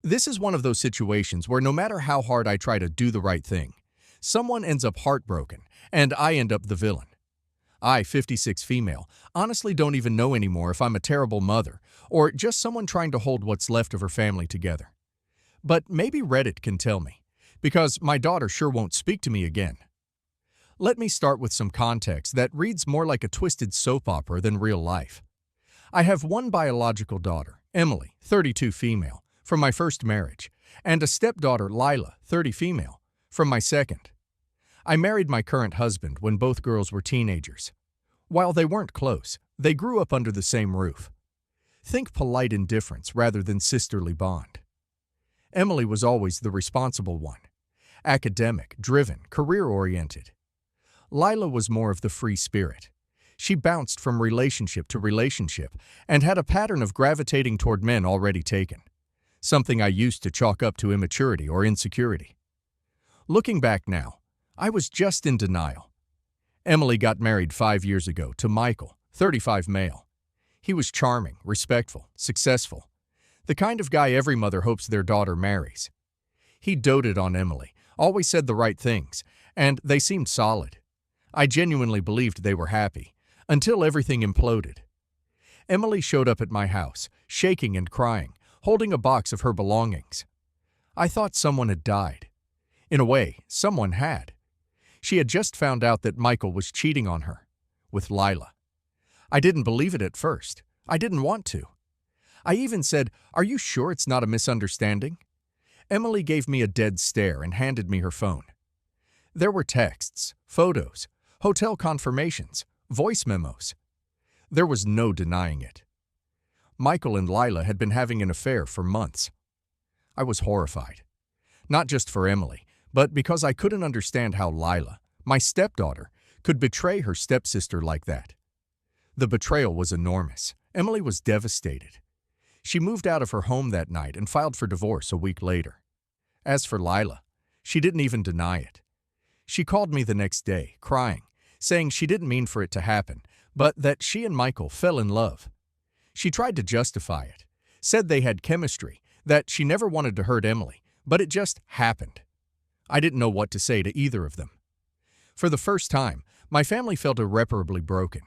This is one of those situations where no matter how hard I try to do the right thing, someone ends up heartbroken, and I end up the villain. I, 56 female, honestly don't even know anymore if I'm a terrible mother or just someone trying to hold what's left of her family together. But maybe Reddit can tell me, because my daughter sure won't speak to me again. Let me start with some context that reads more like a twisted soap opera than real life. I have one biological daughter, Emily, 32 female, from my first marriage, and a stepdaughter, Lila, 30 female, from my second. I married my current husband when both girls were teenagers. While they weren't close, they grew up under the same roof. Think polite indifference rather than sisterly bond. Emily was always the responsible one, academic, driven, career-oriented. Lila was more of the free spirit. She bounced from relationship to relationship and had a pattern of gravitating toward men already taken, something I used to chalk up to immaturity or insecurity. Looking back now, I was just in denial. Emily got married 5 years ago to Michael, 35 male. He was charming, respectful, successful, the kind of guy every mother hopes their daughter marries. He doted on Emily, always said the right things, and they seemed solid. I genuinely believed they were happy, until everything imploded. Emily showed up at my house, shaking and crying, holding a box of her belongings. I thought someone had died. In a way, someone had. She had just found out that Michael was cheating on her, with Lila. I didn't believe it at first. I didn't want to. I even said, "Are you sure it's not a misunderstanding?" Emily gave me a dead stare and handed me her phone. There were texts, photos, hotel confirmations, voice memos. There was no denying it. Michael and Lila had been having an affair for months. I was horrified. Not just for Emily, but because I couldn't understand how Lila, my stepdaughter, could betray her stepsister like that. The betrayal was enormous. Emily was devastated. She moved out of her home that night and filed for divorce a week later. As for Lila, she didn't even deny it. She called me the next day, crying, saying she didn't mean for it to happen, but that she and Michael fell in love. She tried to justify it, said they had chemistry, that she never wanted to hurt Emily, but it just happened. I didn't know what to say to either of them. For the first time, my family felt irreparably broken.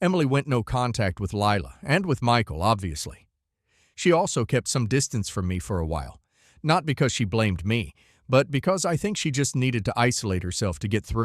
Emily went no contact with Lila, and with Michael, obviously. She also kept some distance from me for a while, not because she blamed me, but because I think she just needed to isolate herself to get through it.